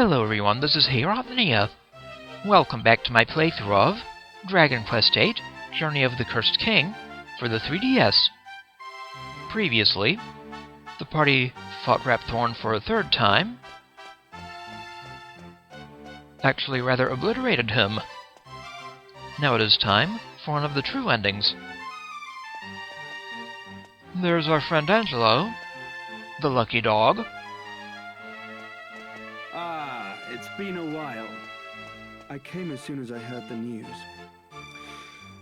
Hello everyone, this is Rhapthorne. Welcome back to my playthrough of Dragon Quest VIII, Journey of the Cursed King for the 3DS. Previously, the party fought Rhapthorne for a third time. Actually, rather obliterated him. Now it is time for one of the true endings. There's our friend Angelo, the lucky dog. It's been a while. I came as soon as I heard the news.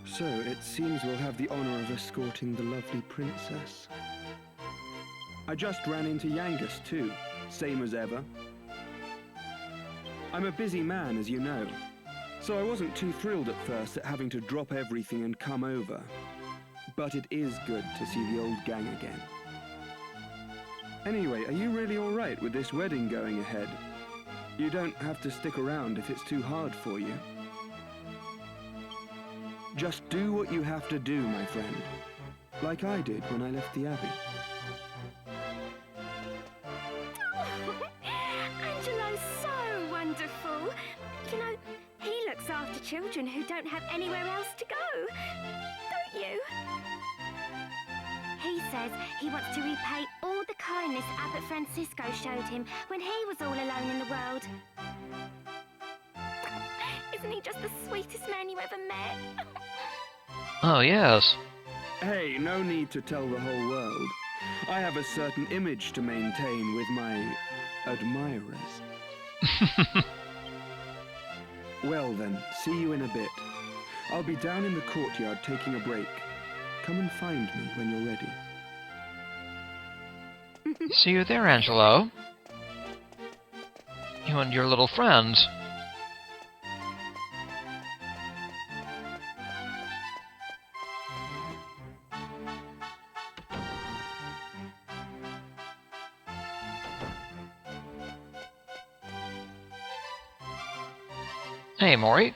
So, it seems we'll have the honor of escorting the lovely princess. I just ran into Yangus too, same as ever. I'm a busy man, as you know, so I wasn't too thrilled at first at having to drop everything and come over. But it is good to see the old gang again. Anyway, are you really alright with this wedding going ahead? You don't have to stick around if it's too hard for you. Just do what you have to do, my friend. Like I did when I left the Abbey. Oh, Angelo's so wonderful. You know, he looks after children who don't have anywhere else to go. Don't you? He says he wants to repay all the kindness Abbot Francisco showed him when he was all alone in the world. Isn't he just the sweetest man you ever met? Oh yes. Hey, no need to tell the whole world. I have a certain image to maintain with my admirers. Well then, see you in a bit. I'll be down in the courtyard taking a break. Come and find me when you're ready. See you there, Angelo. You and your little friends. Hey, Morrie.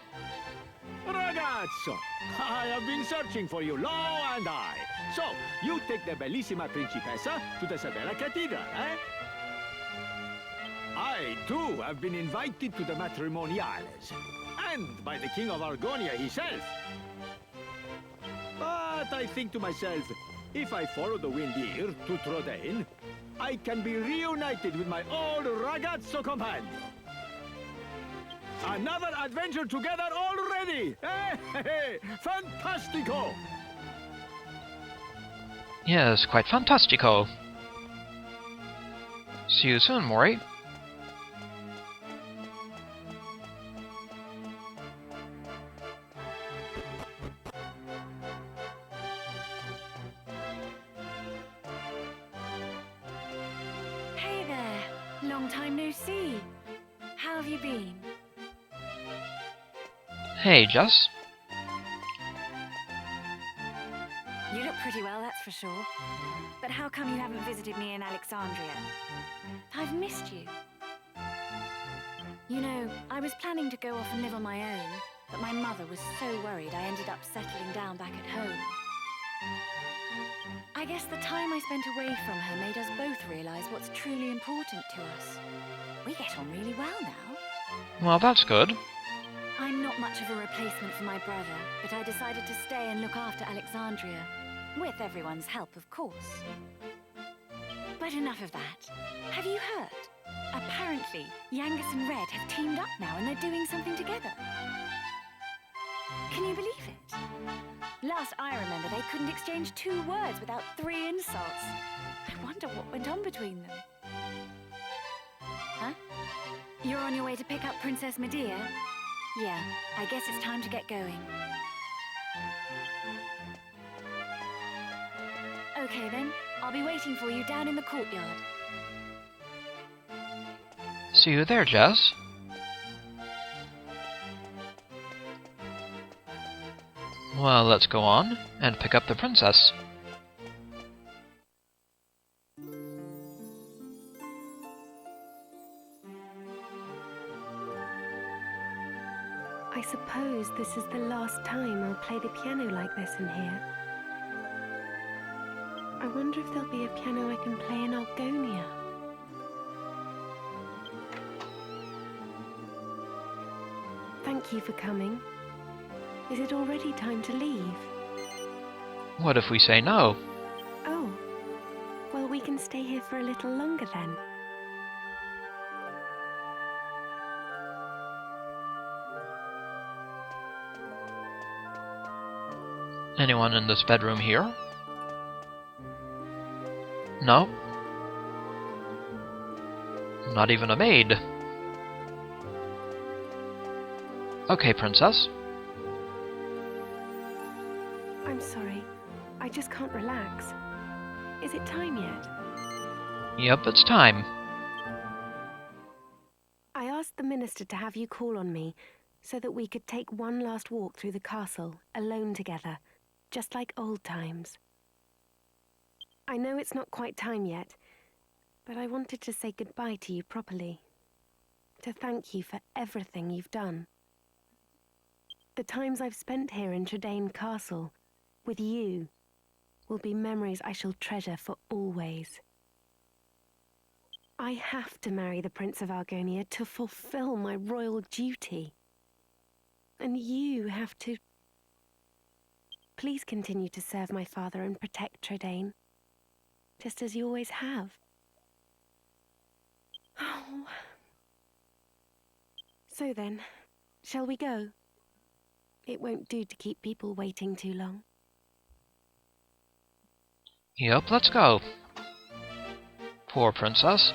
Ragazzo, I have been searching for you long and high. So, you take the bellissima principessa to the Savella Cathedral, eh? I, too, have been invited to the matrimoniales, and by the King of Argonia himself. But I think to myself, if I follow the wind here to Trodain, I can be reunited with my old ragazzo companion. Another adventure together already! Hey, fantastico! Yes, quite fantastico. See you soon, Morrie. Hey there. Long time no see. How have you been? Hey, Jess. You look pretty well, that's for sure. But how come you haven't visited me in Alexandria? I've missed you. You know, I was planning to go off and live on my own, but my mother was so worried I ended up settling down back at home. I guess the time I spent away from her made us both realize what's truly important to us. We get on really well now. Well, that's good. I'm not much of a replacement for my brother, but I decided to stay and look after Alexandria. With everyone's help, of course. But enough of that. Have you heard? Apparently, Yangus and Red have teamed up now and they're doing something together. Can you believe it? Last I remember, they couldn't exchange 2 words without 3 insults. I wonder what went on between them. Huh? You're on your way to pick up Princess Medea? Yeah, I guess it's time to get going. Okay then, I'll be waiting for you down in the courtyard. See you there, Jess. Well, let's go on and pick up the princess. I suppose this is the last time I'll play the piano like this in here. I wonder if there'll be a piano I can play in Argonia. Thank you for coming. Is it already time to leave? What if we say no? Oh, well, we can stay here for a little longer then. Anyone in this bedroom here? No? Not even a maid. Okay, Princess. I'm sorry. I just can't relax. Is it time yet? Yep, it's time. I asked the minister to have you call on me so that we could take one last walk through the castle, alone together, just like old times. I know it's not quite time yet, but I wanted to say goodbye to you properly. To thank you for everything you've done. The times I've spent here in Trodain Castle, with you, will be memories I shall treasure for always. I have to marry the Prince of Argonia to fulfill my royal duty. And you have to... Please continue to serve my father and protect Trodain, just as you always have. Oh. So then, shall we go? It won't do to keep people waiting too long. Yep, let's go. Poor Princess.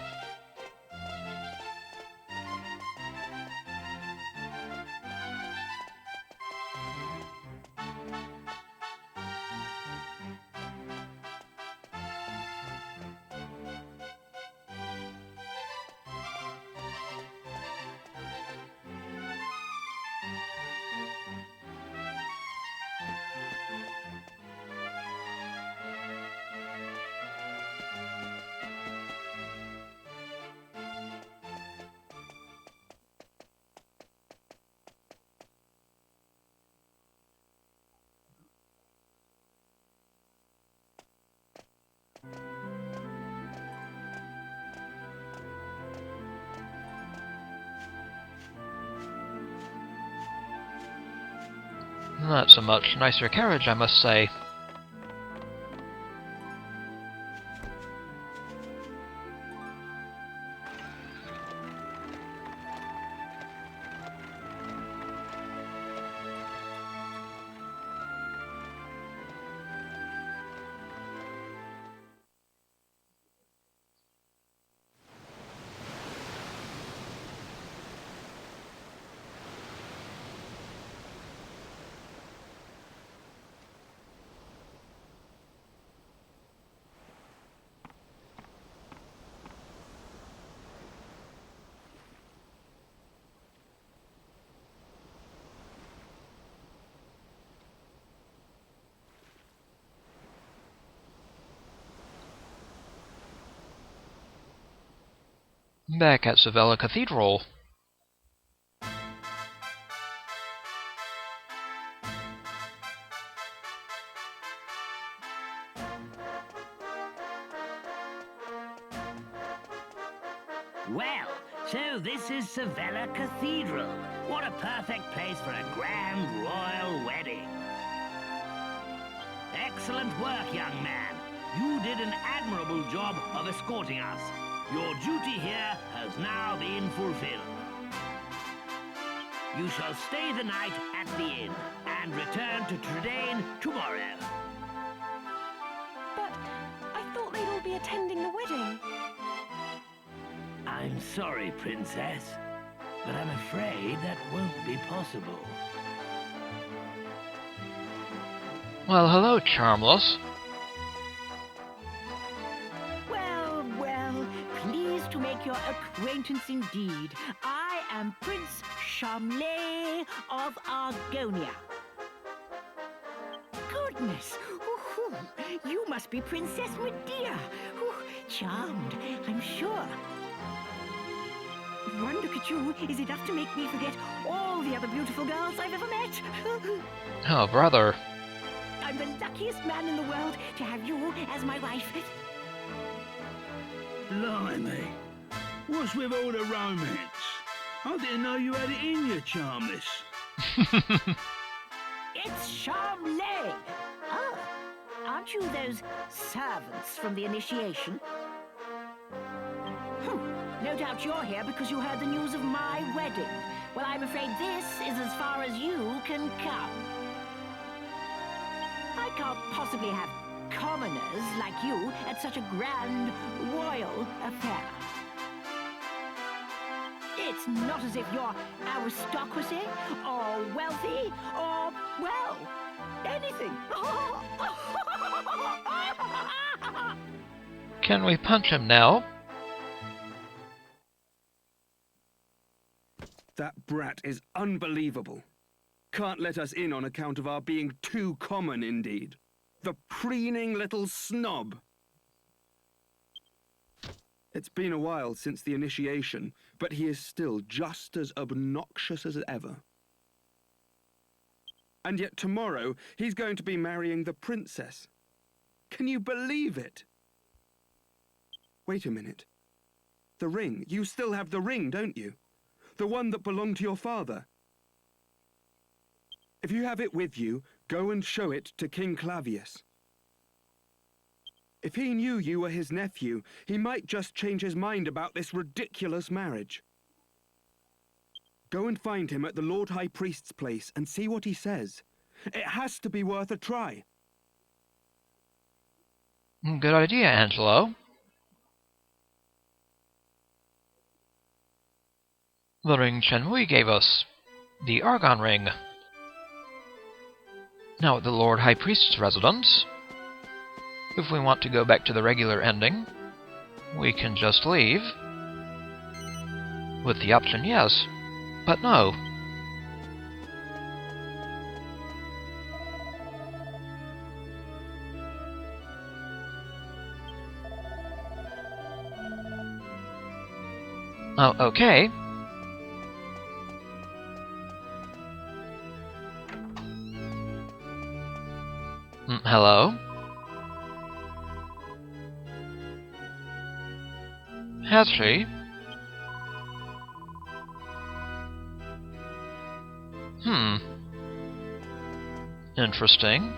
That's a much nicer carriage, I must say. Back at Savella Cathedral. Well, so this is Savella Cathedral. What a perfect place for a grand royal wedding. Excellent work, young man. You did an admirable job of escorting us. Your duty here has now been fulfilled. You shall stay the night at the inn and return to Trodain tomorrow. But I thought they'd all be attending the wedding. I'm sorry, Princess, but I'm afraid that won't be possible. Well, hello, Charmless. Well, pleased to make your acquaintance indeed. I am Prince Charmley of Argonia. Goodness! Ooh, you must be Princess Medea. Ooh, charmed, I'm sure. One look at you is enough to make me forget all the other beautiful girls I've ever met. Oh, brother. I'm the luckiest man in the world to have you as my wife. Blimey. What's with all the romance? I didn't know you had it in you, Charmless. It's Charmley! Oh, aren't you those servants from the initiation? No doubt you're here because you heard the news of my wedding. Well, I'm afraid this is as far as you can come. I can't possibly have commoners like you at such a grand royal affair. It's not as if you're aristocracy, or wealthy, or, well, anything. Can we punch him now? That brat is unbelievable. Can't let us in on account of our being too common, indeed. The preening little snob. It's been a while since the initiation, but he is still just as obnoxious as ever. And yet tomorrow, he's going to be marrying the princess. Can you believe it? Wait a minute. The ring. You still have the ring, don't you? The one that belonged to your father. If you have it with you, go and show it to King Clavius. If he knew you were his nephew, he might just change his mind about this ridiculous marriage. Go and find him at the Lord High Priest's place and see what he says. It has to be worth a try. Good idea, Angelo. The ring Chen Mui gave us. The Argon Ring. Now at the Lord High Priest's residence. If we want to go back to the regular ending, we can just leave. With the option yes, but no. Oh, okay. Hello? Has she? Interesting.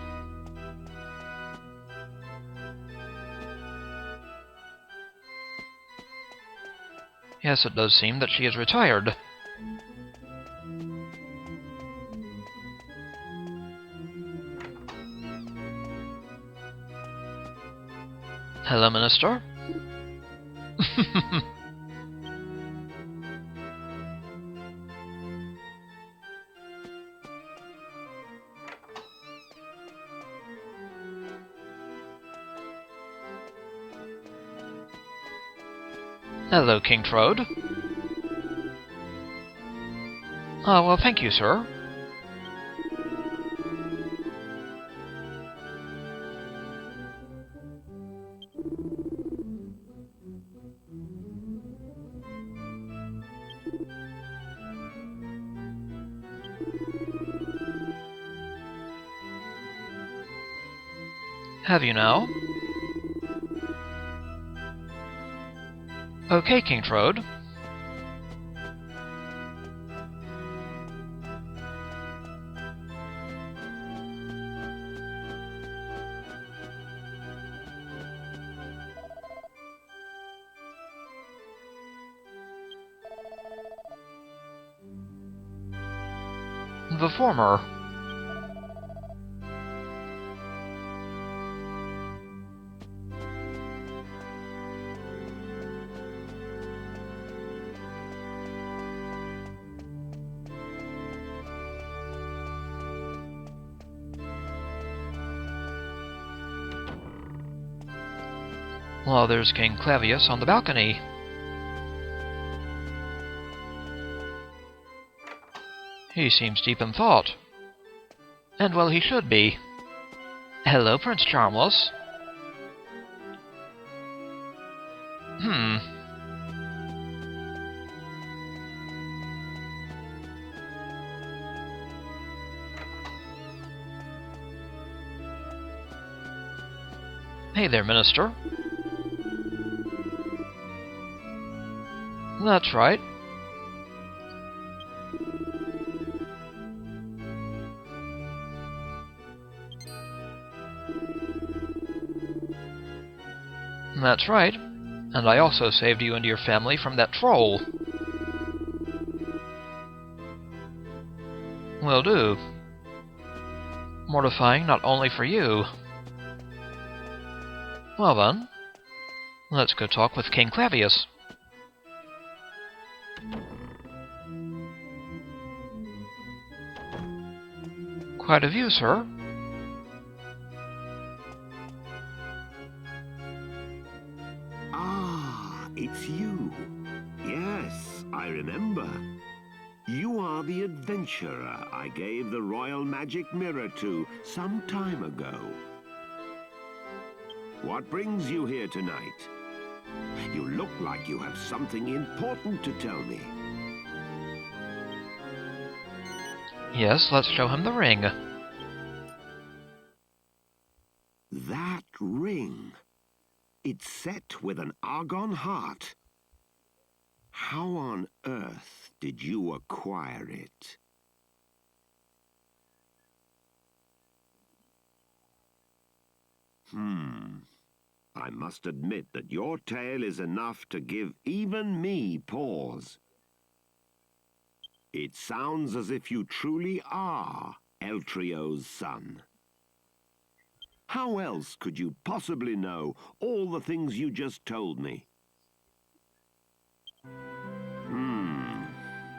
Yes, it does seem that she is retired. Hello, Minister. Hello, King Trode. Oh, well, thank you, sir. Have you now? Okay, King Trode. The former. Well, there's King Clavius on the balcony. He seems deep in thought. And well, he should be. Hello, Prince Charmless. Hey there, Minister. That's right. That's right. And I also saved you and your family from that troll. Will do. Mortifying not only for you. Well then, let's go talk with King Clavius. Quite a view, sir. Ah, it's you. Yes, I remember. You are the adventurer I gave the royal magic mirror to some time ago. What brings you here tonight? You look like you have something important to tell me. Yes, let's show him the ring. That ring. It's set with an Argon heart. How on earth did you acquire it? I must admit that your tale is enough to give even me pause. It sounds as if you truly are Eltrio's son. How else could you possibly know all the things you just told me?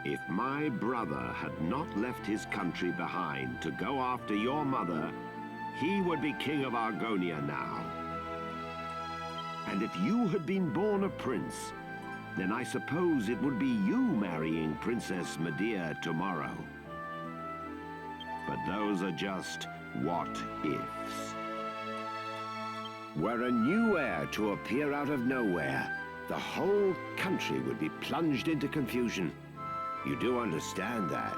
If my brother had not left his country behind to go after your mother, he would be king of Argonia now. And if you had been born a prince, then I suppose it would be you marrying Princess Medea tomorrow. But those are just what-ifs. Were a new heir to appear out of nowhere, the whole country would be plunged into confusion. You do understand that?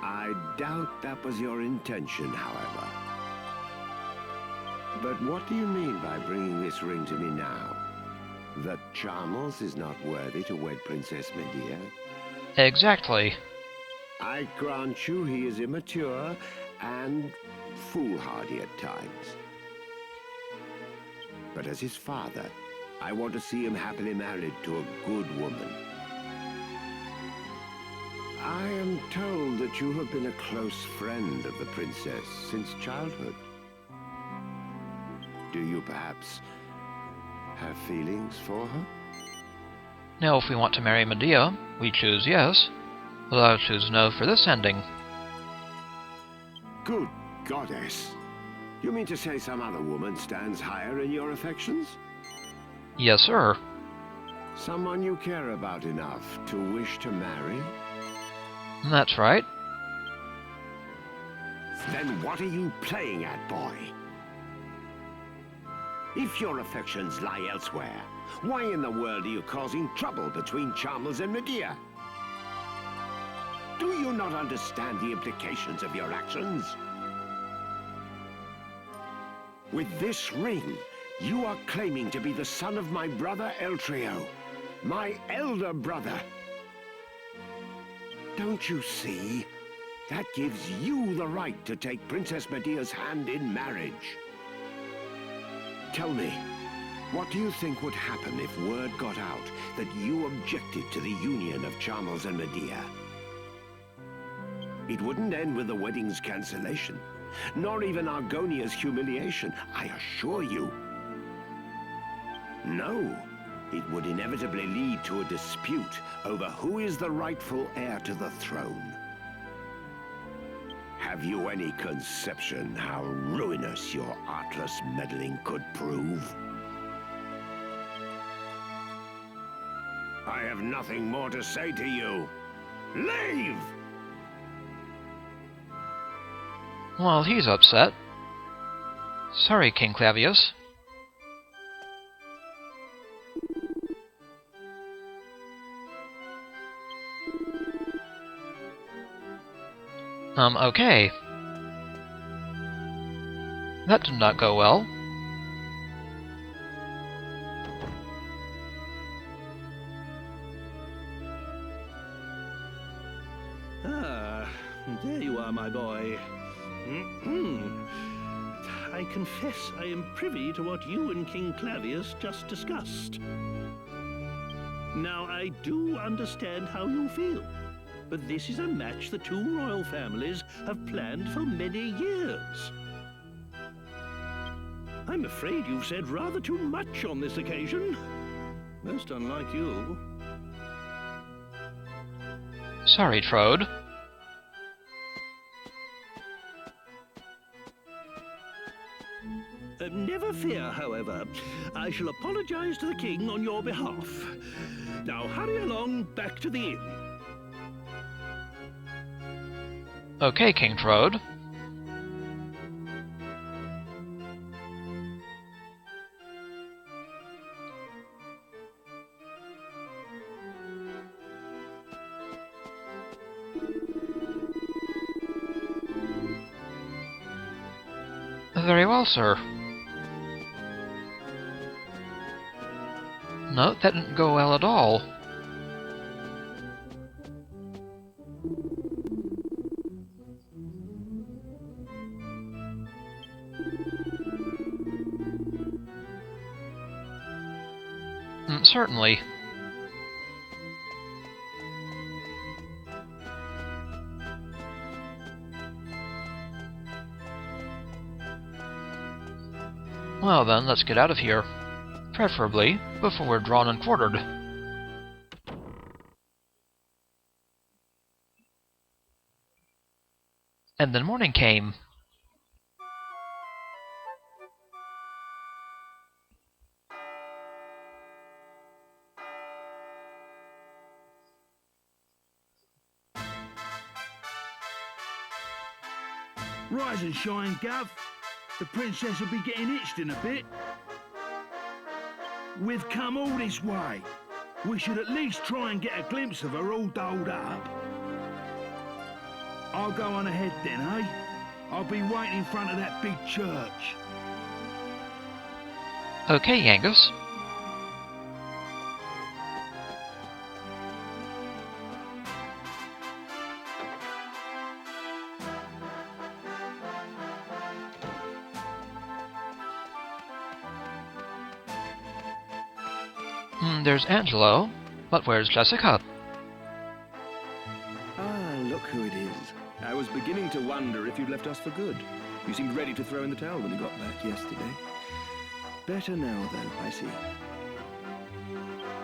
I doubt that was your intention, however. But what do you mean by bringing this ring to me now? That Charles is not worthy to wed Princess Medea? Exactly. I grant you he is immature and foolhardy at times. But as his father, I want to see him happily married to a good woman. I am told that you have been a close friend of the princess since childhood. Do you perhaps have feelings for her? Now, if we want to marry Medea, we choose yes, but I'll choose no for this ending. Good goddess! You mean to say some other woman stands higher in your affections? Yes, sir. Someone you care about enough to wish to marry? That's right. Then what are you playing at, boy? If your affections lie elsewhere, why in the world are you causing trouble between Charles and Medea? Do you not understand the implications of your actions? With this ring, you are claiming to be the son of my brother Eltrio, my elder brother. Don't you see? That gives you the right to take Princess Medea's hand in marriage. Tell me, what do you think would happen if word got out that you objected to the union of Charles and Medea? It wouldn't end with the wedding's cancellation, nor even Argonia's humiliation, I assure you. No, it would inevitably lead to a dispute over who is the rightful heir to the throne. Have you any conception how ruinous your artless meddling could prove? I have nothing more to say to you. Leave! Well, he's upset. Sorry, King Clavius. Okay. That did not go well. Ah, there you are, my boy. I confess I am privy to what you and King Clavius just discussed. Now, I do understand how you feel, but this is a match the two royal families have planned for many years. I'm afraid you've said rather too much on this occasion. Most unlike you. Sorry, Trode. Never fear, however. I shall apologize to the king on your behalf. Now hurry along back to the inn. Okay, King Trode. Very well, sir. No, that didn't go well at all. Certainly. Well then, let's get out of here. Preferably before we're drawn and quartered. And then morning came. Rise and shine, Gav. The princess will be getting itched in a bit. We've come all this way. We should at least try and get a glimpse of her all dolled up. I'll go on ahead then, eh? I'll be waiting in front of that big church. Okay, Yangus. There's Angelo, but where's Jessica? Ah, look who it is. I was beginning to wonder if you'd left us for good. You seemed ready to throw in the towel when you got back yesterday. Better now, though, I see.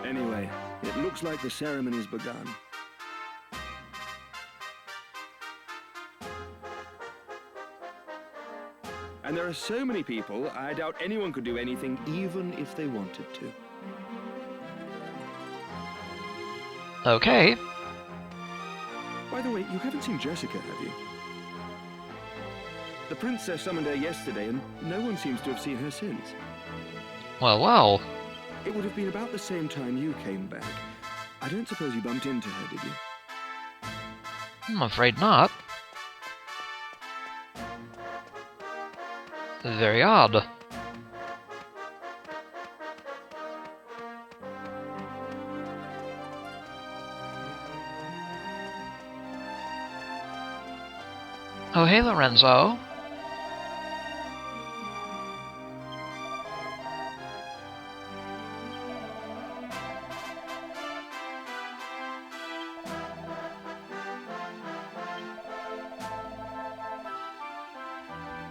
Anyway, it looks like the ceremony's begun. And there are so many people, I doubt anyone could do anything, even if they wanted to. Okay. By the way, you haven't seen Jessica, have you? The princess summoned her yesterday, and no one seems to have seen her since. Well, well. It would have been about the same time you came back. I don't suppose you bumped into her, did you? I'm afraid not. Very odd. Oh, hey, Lorenzo.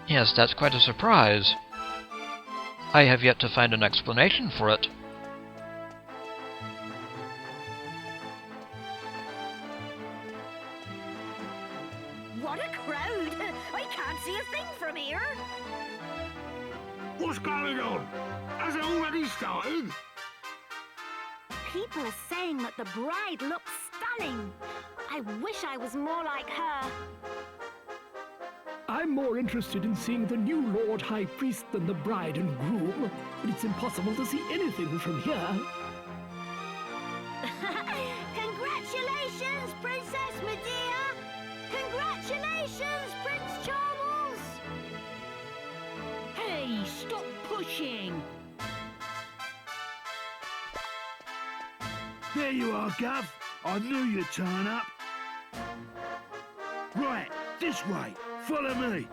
Yes, that's quite a surprise. I have yet to find an explanation for it. What a crowd! I can't see a thing from here. What's going on? Has it already started? People are saying that the bride looks stunning. I wish I was more like her. I'm more interested in seeing the new Lord High Priest than the bride and groom, but it's impossible to see anything from here. Congratulations, Princess Medea! Congratulations, Prince Charles! Hey, stop pushing! There you are, Gav. I knew you'd turn up. Right, this way. Follow me.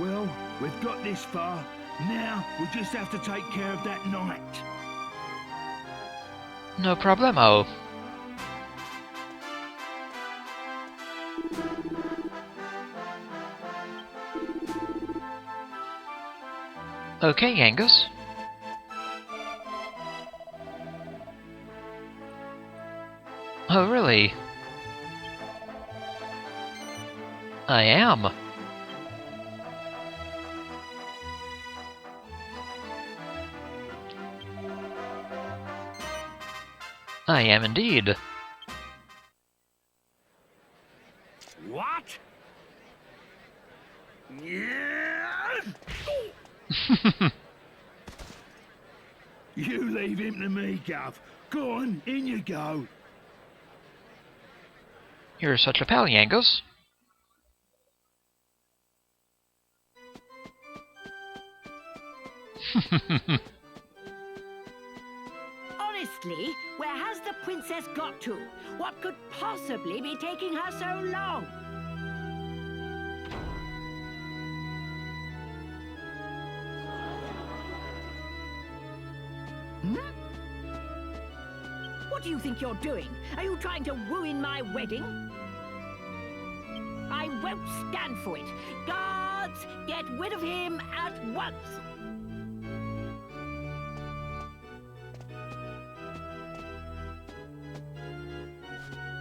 Well, we've got this far. Now we'll just have to take care of that knight. No problemo. Okay, Yangus. Oh, really? I am. I am indeed. What? Yeah. You leave him to me, Gov. Go on, in you go. You're such a pal, Yangus. Honestly, where has the princess got to? What could possibly be taking her so long? What do you think you're doing? Are you trying to ruin my wedding? I won't stand for it. Guards, get rid of him at once.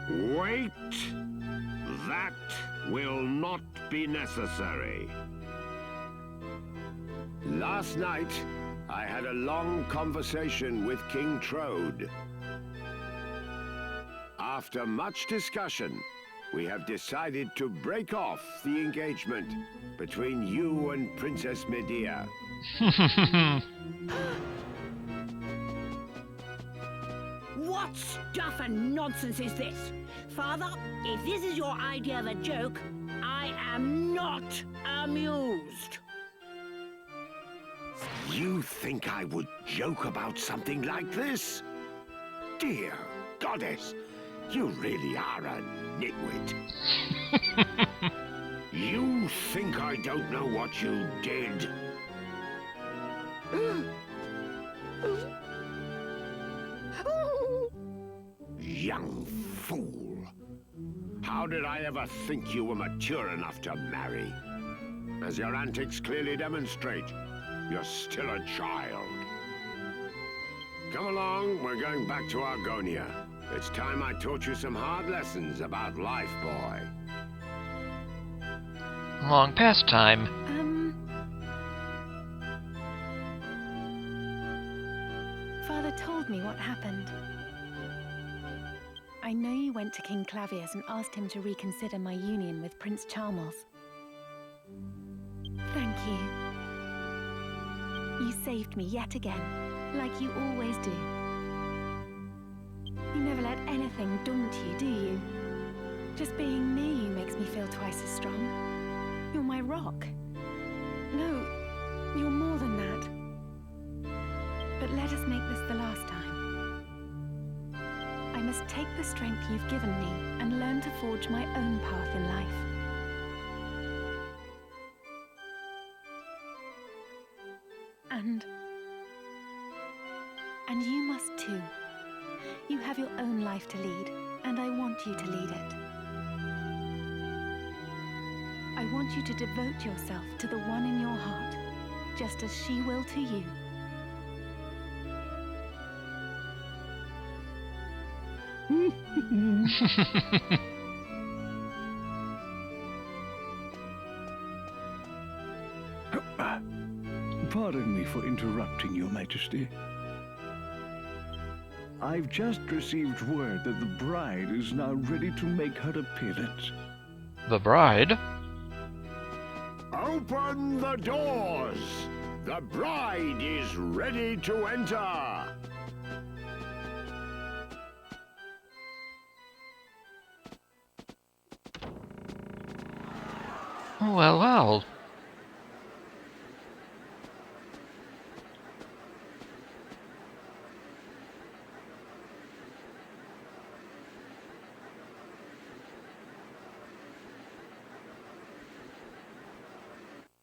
Wait! That will not be necessary. Last night, I had a long conversation with King Trode. After much discussion, we have decided to break off the engagement between you and Princess Medea. What stuff and nonsense is this? Father, if this is your idea of a joke, I am not amused. You think I would joke about something like this? Dear goddess, you really are a nitwit. You think I don't know what you did? Young fool. How did I ever think you were mature enough to marry? As your antics clearly demonstrate, you're still a child. Come along, we're going back to Argonia. It's time I taught you some hard lessons about life, boy. Long past time. Father told me what happened. I know you went to King Clavius and asked him to reconsider my union with Prince Charmles. Thank you. You saved me yet again, like you always do. You never let anything daunt you, do you? Just being near you makes me feel twice as strong. You're my rock. No, you're more than that. But let us make this the last time. I must take the strength you've given me and learn to forge my own path in life. And you must too. You have your own life to lead, and I want you to lead it. I want you to devote yourself to the one in your heart, just as she will to you. Pardon me for interrupting, Your Majesty. I've just received word that the bride is now ready to make her appearance. The bride? Open the doors! The bride is ready to enter! Well, well.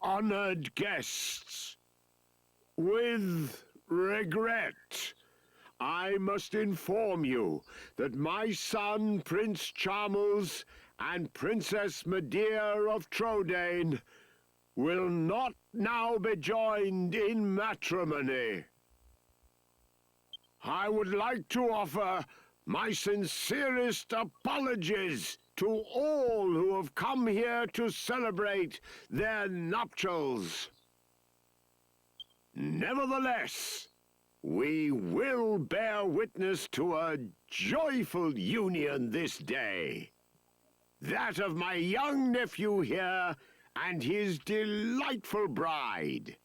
honored guests, with regret, I must inform you that my son, Prince Charmles, and Princess Medea of Trodain will not now be joined in matrimony. I would like to offer my sincerest apologies to all who have come here to celebrate their nuptials. Nevertheless, we will bear witness to a joyful union this day. That of my young nephew here and his delightful bride.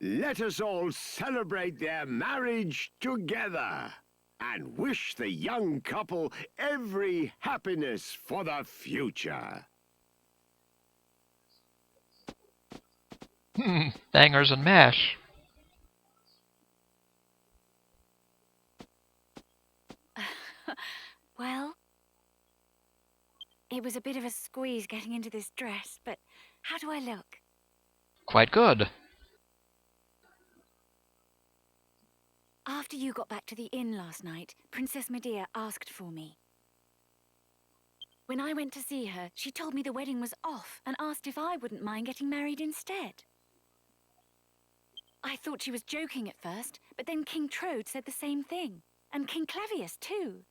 Let us all celebrate their marriage together and wish the young couple every happiness for the future. Bangers and mash. Well, it was a bit of a squeeze getting into this dress, but how do I look? Quite good. After you got back to the inn last night, Princess Medea asked for me. When I went to see her, she told me the wedding was off and asked if I wouldn't mind getting married instead. I thought she was joking at first, but then King Trode said the same thing, and King Clavius too.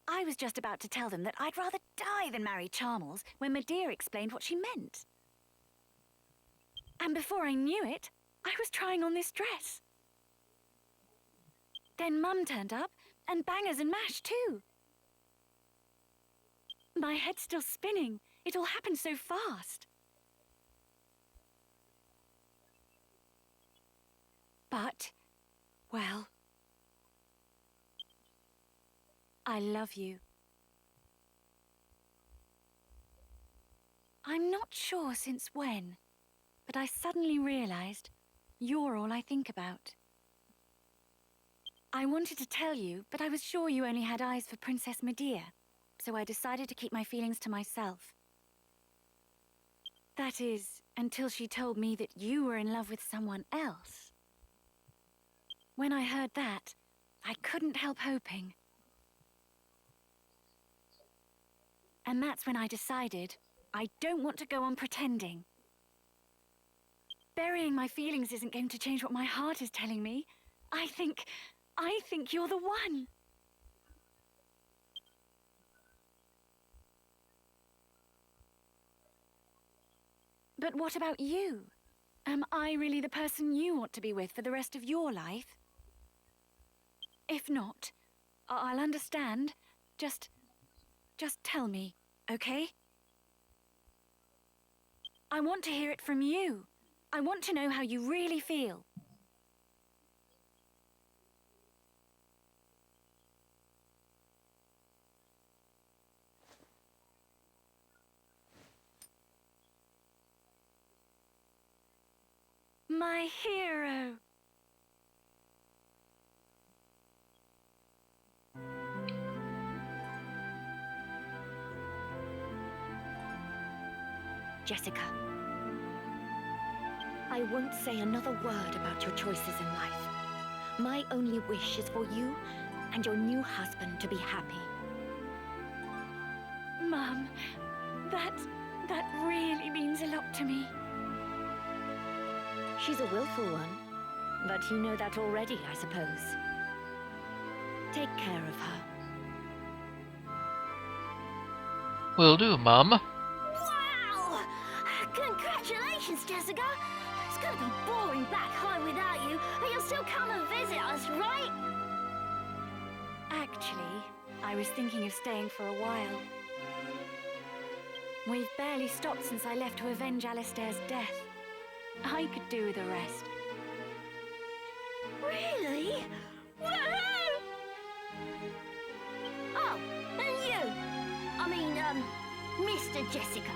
I was just about to tell them that I'd rather die than marry Charmles when Medea explained what she meant. And before I knew it, I was trying on this dress. Then Mum turned up, and bangers and mash too. My head's still spinning. It all happened so fast. But, well, I love you. I'm not sure since when, but I suddenly realized you're all I think about. I wanted to tell you, but I was sure you only had eyes for Princess Medea, so I decided to keep my feelings to myself. That is, until she told me that you were in love with someone else. When I heard that, I couldn't help hoping. And that's when I decided I don't want to go on pretending. Burying my feelings isn't going to change what my heart is telling me. I think you're the one. But what about you? Am I really the person you want to be with for the rest of your life? If not, I'll understand. Just tell me, okay? I want to hear it from you. I want to know how you really feel. My hero! Jessica, I won't say another word about your choices in life. My only wish is for you and your new husband to be happy. Mum, that really means a lot to me. She's a willful one, but you know that already, I suppose. Take care of her. Will do, Mum. Wow! Congratulations, Jessica! It's gonna be boring back home without you, but you'll still come and visit us, right? Actually, I was thinking of staying for a while. We've barely stopped since I left to avenge Alistair's death. I could do with the rest. Really? Woohoo! Oh, and you! I mean, Mr. Jessica.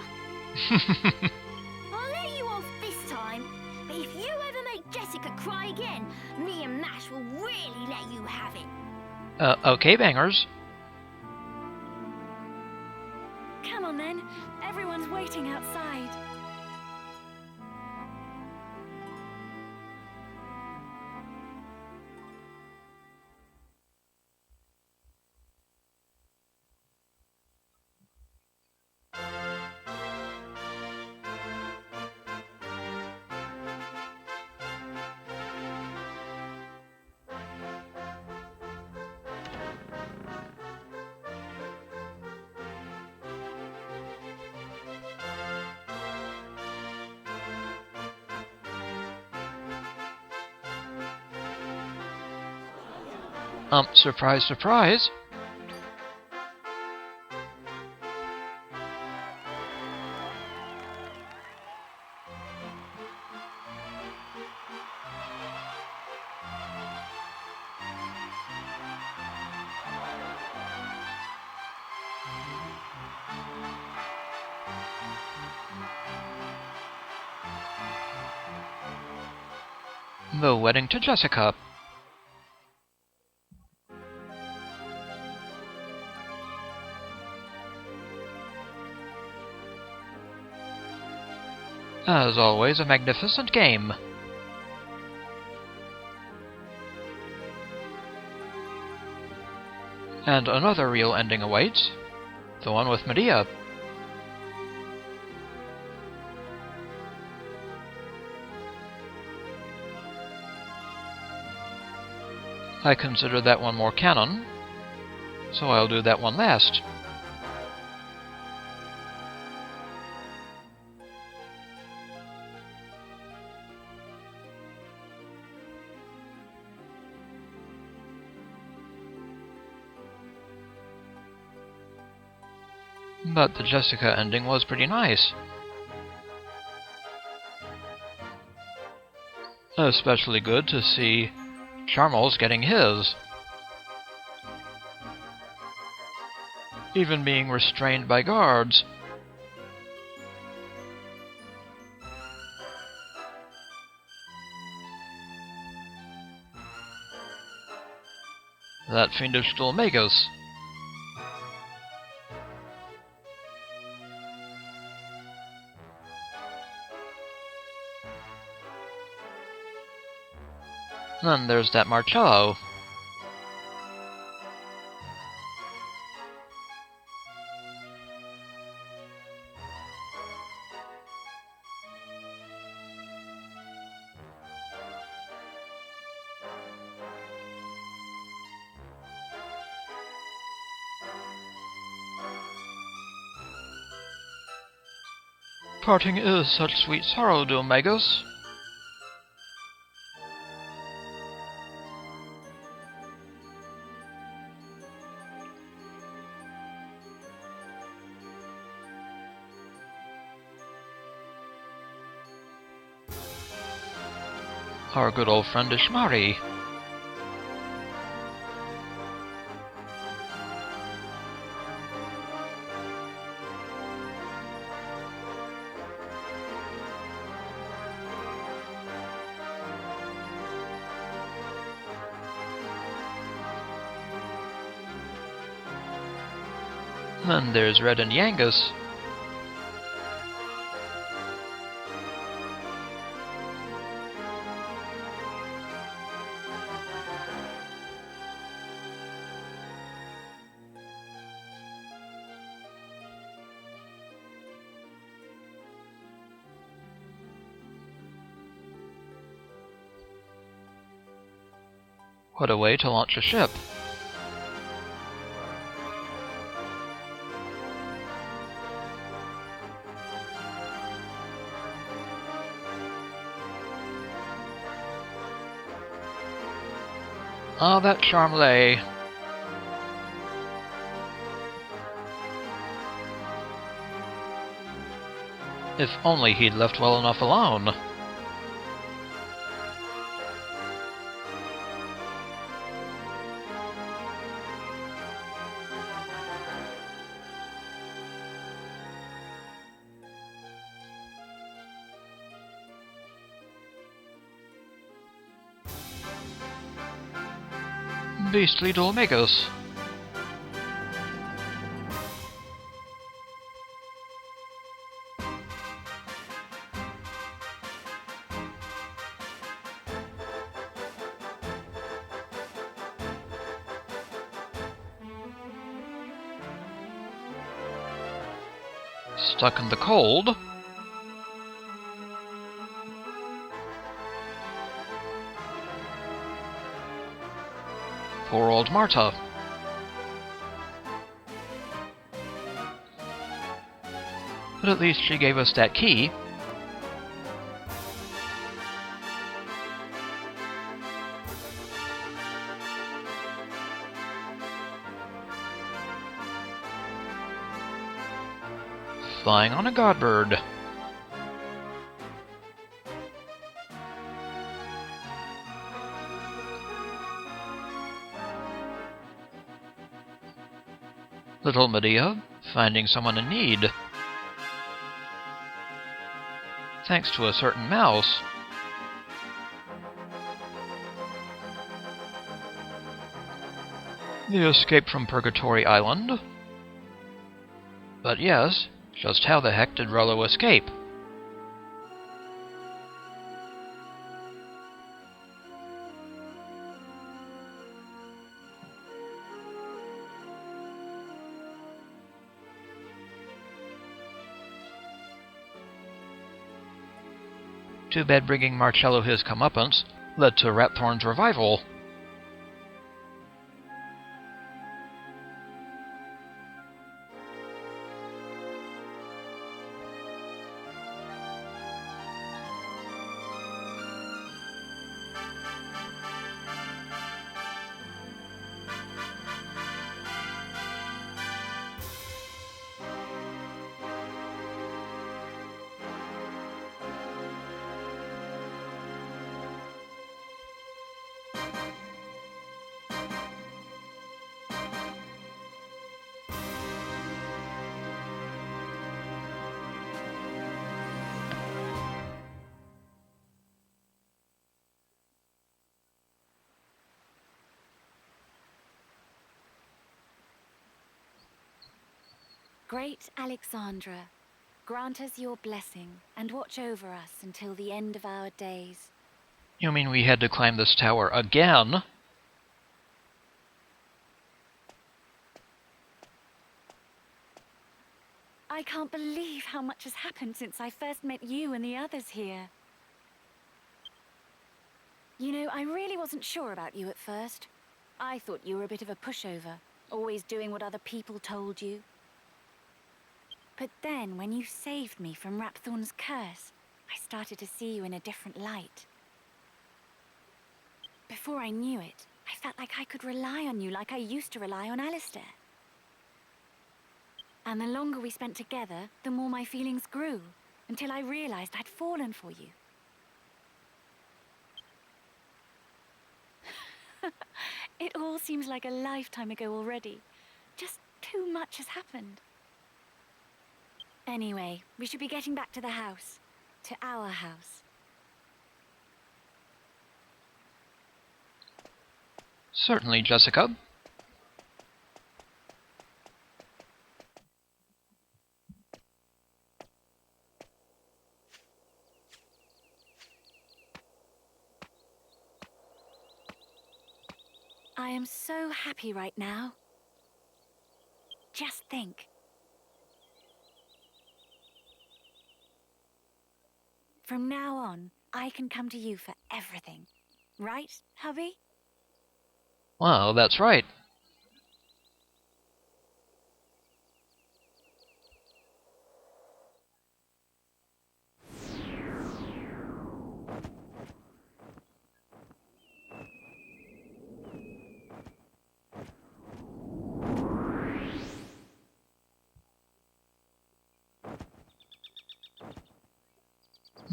I'll let you off this time, but if you ever make Jessica cry again, me and Mash will really let you have it. Okay, bangers. Come on then, everyone Surprise, surprise. The wedding to Jessica. As always, a magnificent game. And another real ending awaits. The one with Medea. I consider that one more canon, so I'll do that one last. But the Jessica ending was pretty nice. Especially good to see Charmel's getting his. Even being restrained by guards. That fiendish little Magus. Then there's that Marcello. Parting is such sweet sorrow, dear Magus. Our good old friend is Morrie. Then there's Red and Yangus. What a way to launch a ship. Ah, that Charmelay. If only he'd left well enough alone. Beastly Dolmagos. Stuck in the cold. Poor old Marta. But at least she gave us that key. flying on a godbird. Little Medea, finding someone in need. Thanks to a certain mouse. The escape from Purgatory Island. But yes, just how the heck did Rollo escape? Too bad bringing Marcello his comeuppance led to Rhapthorne's revival. Great Alexandra, grant us your blessing and watch over us until the end of our days. You mean we had to climb this tower again? I can't believe how much has happened since I first met you and the others here. You know, I really wasn't sure about you at first. I thought you were a bit of a pushover, always doing what other people told you. But then, when you saved me from Rhapthorne's curse, I started to see you in a different light. Before I knew it, I felt like I could rely on you like I used to rely on Alistair. And the longer we spent together, the more my feelings grew, until I realized I'd fallen for you. It all seems like a lifetime ago already. Just too much has happened. Anyway, we should be getting back to the house. To our house. Certainly, Jessica. I am so happy right now. Just think. From now on, I can come to you for everything. Right, hubby? Well, that's right.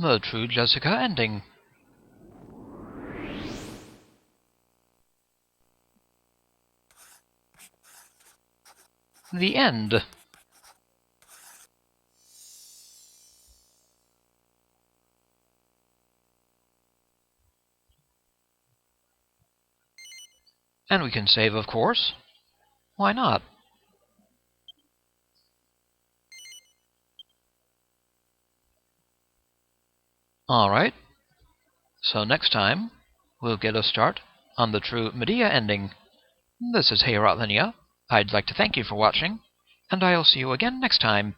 The true Jessica ending. The end. And we can save, of course. Why not? Alright. So next time, we'll get a start on the true Medea ending. This is Hey Rhapthorne. I'd like to thank you for watching, and I'll see you again next time.